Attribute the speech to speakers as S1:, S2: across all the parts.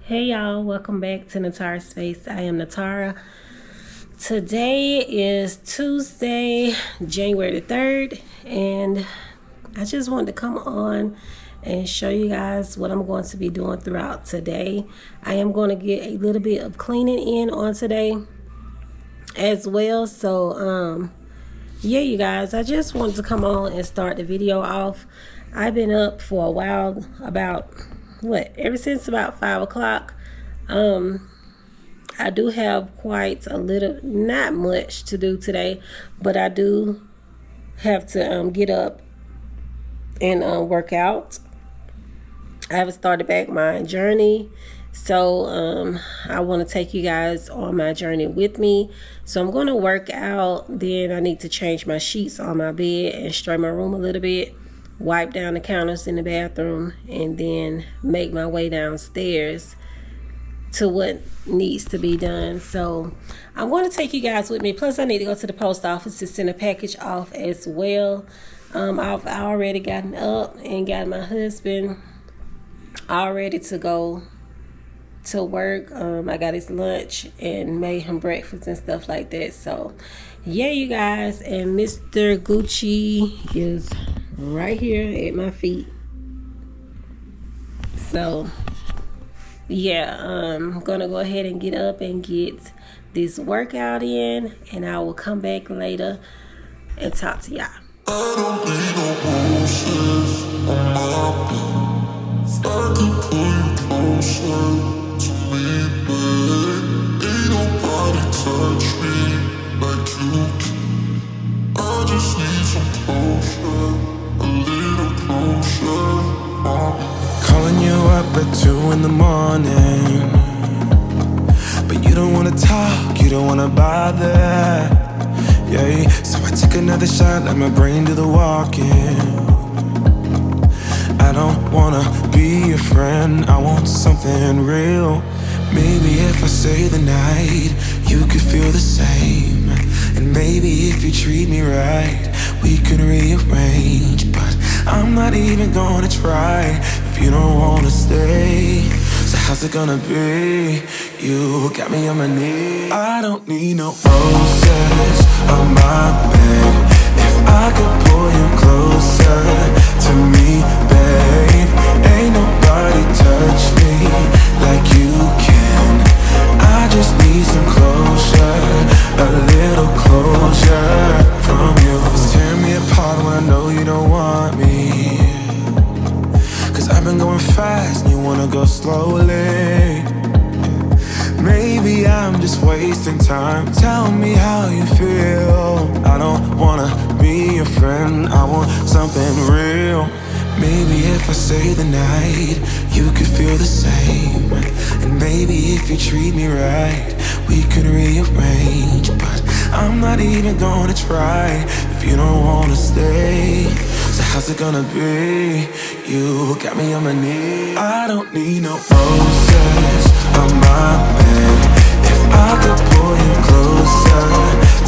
S1: Hey y'all, welcome back to Natara's Space. I am Natara. Today is Tuesday, January the 3rd, and I just wanted to come on and show you guys what I'm going to be doing throughout today. I am going to get a little bit of cleaning in on today as well. So yeah, you guys, I just wanted to come on and start the video off. I've been up for a while, ever since about 5 o'clock. I do have quite a little, not much to do today, but I do have to get up and work out. I haven't started back my journey, so I want to take you guys on my journey with me. So I'm going to work out, then I need to change my sheets on my bed and straighten my room a little bit, wipe down the counters in the bathroom, and then make my way downstairs to what needs to be done. So I'm going to take you guys with me. Plus I need to go to the post office to send a package off as well. I've already gotten up and got my husband all ready to go to work. I got his lunch and made him breakfast and stuff like that. So yeah, you guys, and Mr. Gucci is right here at my feet. So yeah, I'm gonna go ahead and get up and get this workout in, and I will come back later and talk to y'all.
S2: I don't need no roses on my bed. I can pull you closer to me, babe. Ain't nobody touch me like you can. I just need some closure, a little closure. Calling you up at 2 in the morning, but you don't wanna talk, you don't wanna bother. Yeah, so I take another shot, let my brain do the walking. I don't wanna be your friend, I want something real. Maybe if I stay the night, you could feel the same. And maybe if you treat me right, we can rearrange. But I'm not even gonna try if you don't wanna stay. So how's it gonna be? You got me on my knees. I don't need no roses on my bed. If I could pull you closer to me, babe. Ain't nobody touch me like you can. I just need some closure, a little closure from you. Tear me apart when I know you don't want me. Cause I've been going fast and you wanna go slowly. Maybe I'm just wasting time. Tell me how you feel. I don't wanna be your friend, I want something real. Maybe if I stay the night, you could feel the same. And maybe if you treat me right, we could rearrange. But I'm not even gonna try if you don't wanna stay. So how's it gonna be? You got me on my knees. I don't need no roses on my bed. If I could pull you closer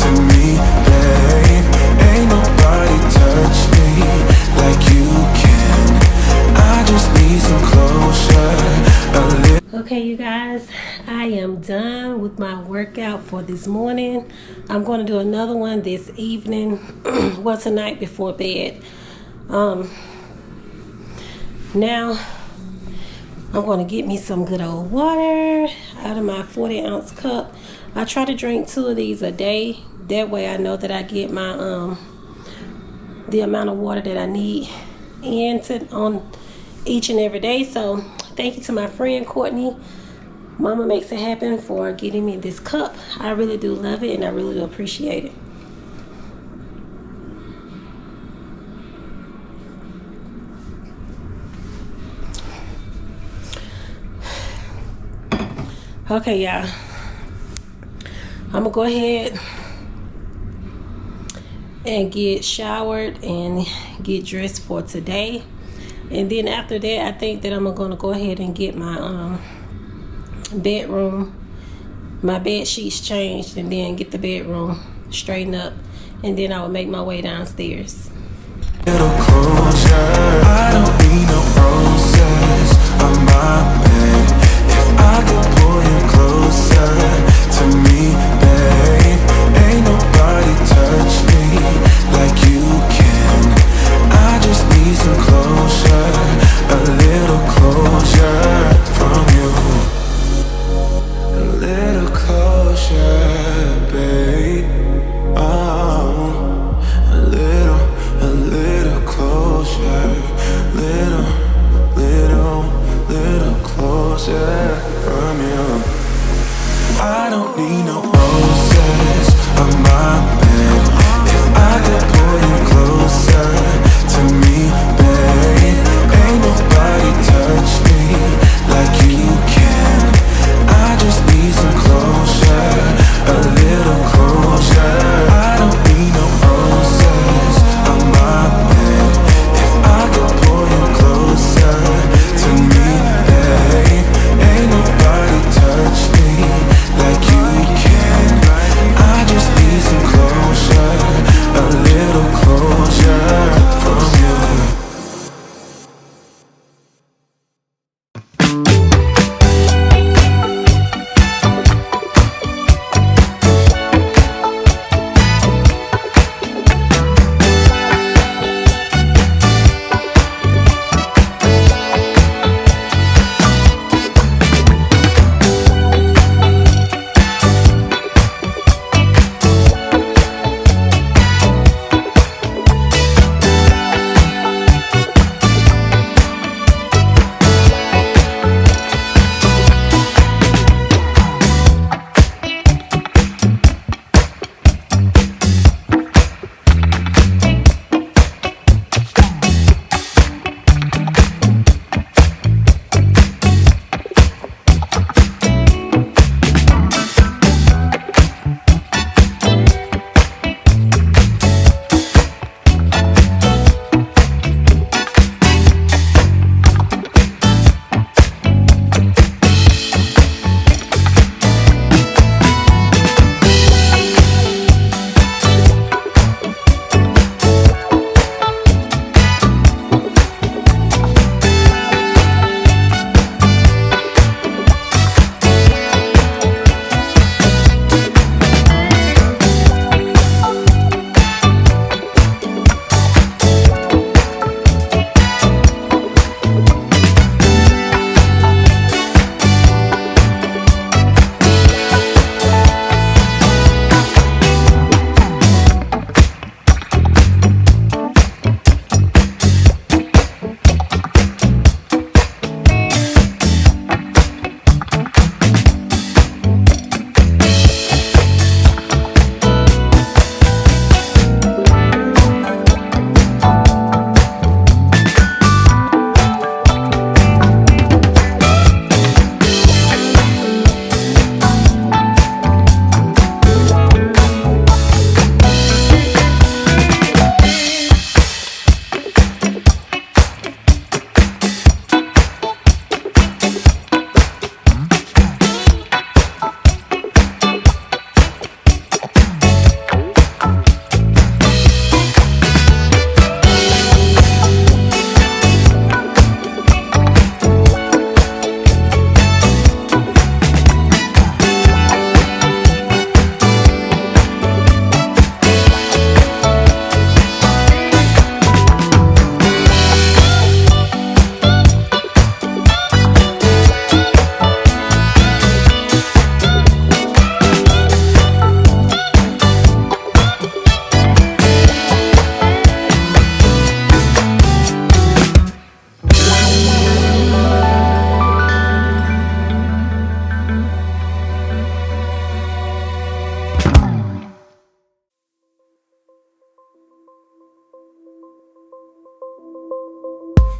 S2: to me, babe. Ain't nobody touch me like you can. I just need some closure.
S1: Okay, you guys, I am done with my workout for this morning. I'm going to do another one this evening, well, tonight before bed. Now I'm going to get me some good old water out of my 40-ounce cup. I try to drink 2 of these a day. That way I know that I get my the amount of water that I need on each and every day. So thank you to my friend Courtney, Mama Makes It Happen, for getting me this cup. I really do love it and I really do appreciate it. Okay, y'all, I'm gonna go ahead and get showered and get dressed for today. And then after that, I think that I'm gonna go ahead and get my my bed sheets changed, and then get the bedroom straightened up, and then I will make my way downstairs.
S2: Little closure. I don't need no roses on my bed. If I I could pull you closer to me, babe. Ain't nobody touch me like you can. I just need some closure, a little closure from you. A little closure, babe. Oh, a little closure. Little closure from you. I don't need no roses on my bed. If I could pull you closer to me, babe. Ain't nobody touch me like you can. I just need some closure, a little closure. I don't need no roses on my bed. If I could pull you closer to me, babe. Ain't nobody touch me like you can. I just need some closure, a little closure from you.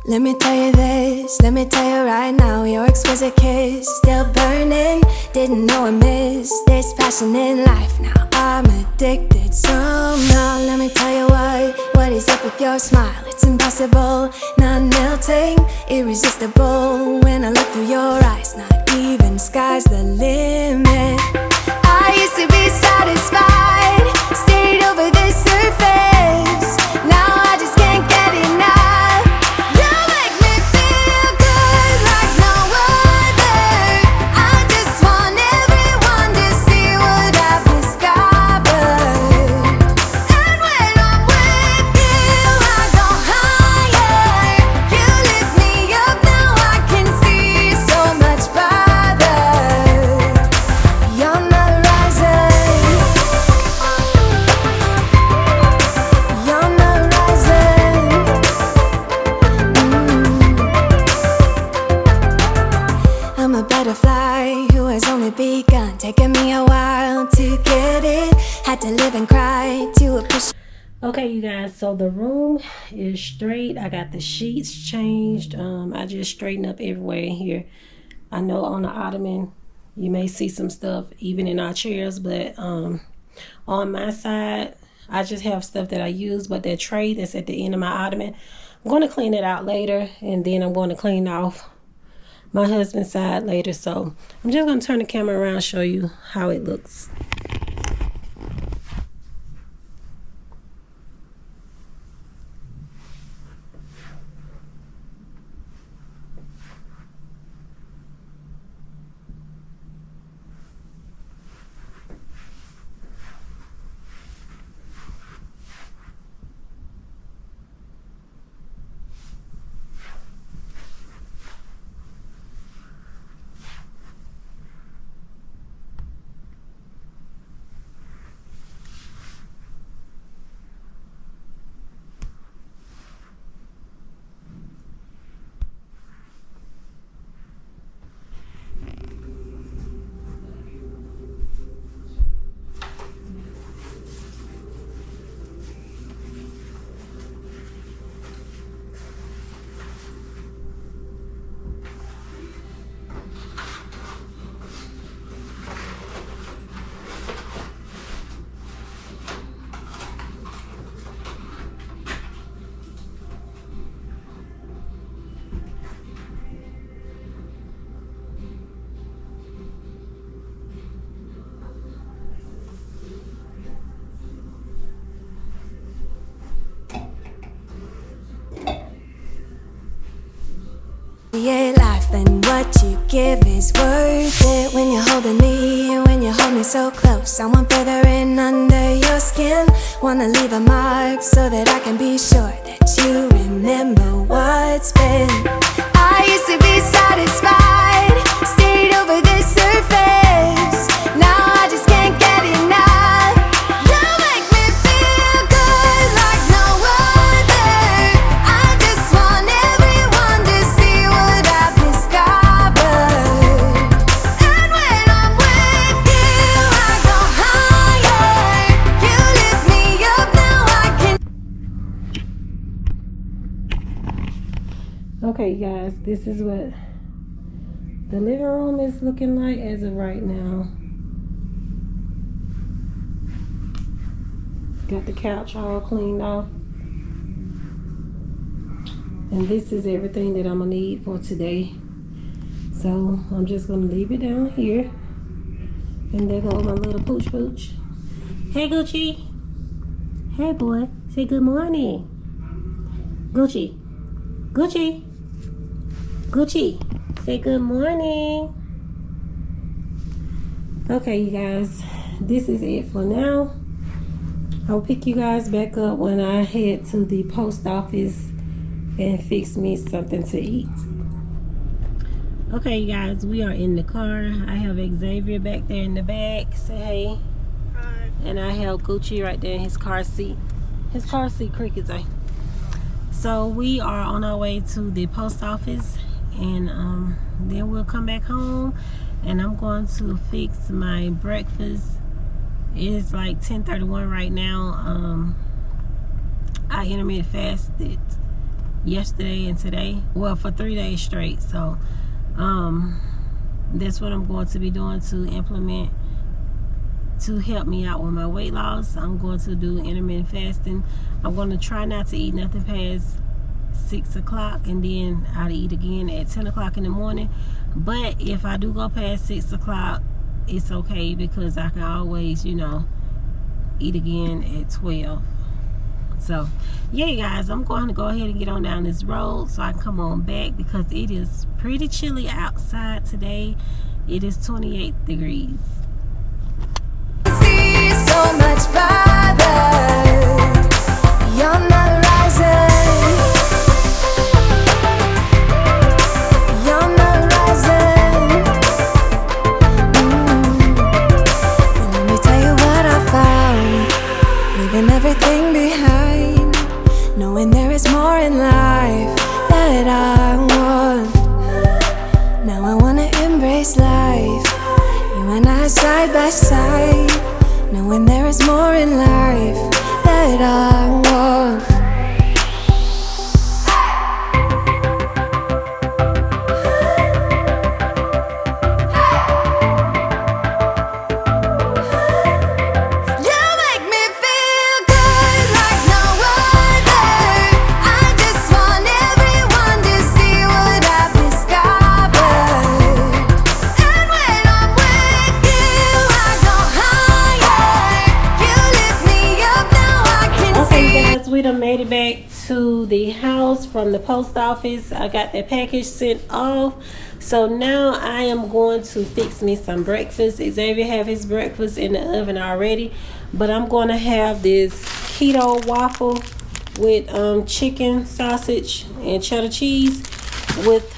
S3: Let me tell you this, let me tell you right now, your exquisite kiss still burning. Didn't know I missed this passion in life. Now I'm addicted somehow. Let me tell you what is up with your smile. It's impossible, not melting, irresistible. When I look through your eyes, not even sky's the limit. I used to be satisfied, stayed over the surface. Now I just can't get enough. You make me feel good like no other. I right to appreciate.
S1: Okay, you guys, so the room is straight. I got the sheets changed. I just straightened up everywhere in here. I know on the ottoman you may see some stuff even in our chairs, but on my side I just have stuff that I use. But that tray that's at the end of my ottoman, I'm going to clean it out later, and then I'm going to clean off my husband's side later. So I'm just going to turn the camera around and show you how it looks.
S3: Life and what you give is worth it. When you're holding me, when you hold me so close, I want further in under your skin. Wanna leave a mark so that I can be sure that you remember what's been. I used to be satisfied, stayed over the surface. Now I just can't get enough. You make me feel good like no other. I just want everyone to see what I've discovered. And when I'm with you, I go higher. You lift me up, now I can.
S1: Okay, guys, this is what the living room is looking like as of right now. Got the couch all cleaned off. And this is everything that I'm gonna need for today. So I'm just gonna leave it down here. And there goes my little pooch pooch. Hey, Gucci. Hey, boy. Say good morning. Gucci. Gucci. Gucci. Say good morning. Okay, you guys. This is it for now. I'll pick you guys back up when I head to the post office and fix me something to eat. Okay, you guys, we are in the car. I have Xavier back there in the back. Say hey. Hi. And I have Gucci right there in his car seat. His car seat crickets, eh? So we are on our way to the post office, and then we'll come back home, and I'm going to fix my breakfast. It's like 10:31 right now. I intermittent fasted yesterday and today, well, for 3 days straight. So that's what I'm going to be doing to implement to help me out with my weight loss. I'm going to do intermittent fasting. I'm going to try not to eat nothing past 6 o'clock, and then I'll eat again at 10 o'clock in the morning. But if I do go past 6 o'clock, it's okay, because I can always, you know, eat again at 12. So yeah, you guys, I'm going to go ahead and get on down this road so I can come on back, because it is pretty chilly outside today. It is 28 degrees.
S3: See so much farther beyond the horizon. Beyond the horizon. And let me tell you what I found. Leaving everything behind, knowing there is more in life that I want. Now I wanna embrace life, you and I side by side, knowing there is more in life
S1: done made it back to the house from the post office. I got that package sent off. So now I am going to fix me some breakfast. Xavier have his breakfast in the oven already, but I'm going to have this keto waffle with chicken, sausage, and cheddar cheese with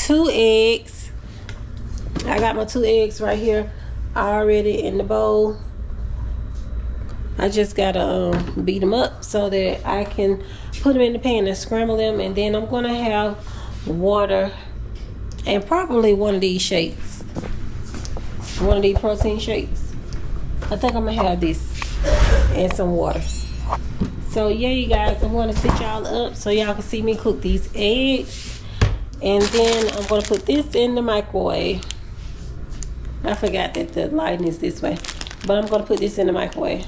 S1: 2 eggs. I got my 2 eggs right here already in the bowl. I just gotta beat them up so that I can put them in the pan and scramble them, and then I'm gonna have water and probably one of these shakes, one of these protein shakes. I think I'm gonna have this and some water. So yeah, you guys, I'm gonna sit y'all up so y'all can see me cook these eggs, and then I'm gonna put this in the microwave. I forgot that the lighting is this way, but I'm gonna put this in the microwave.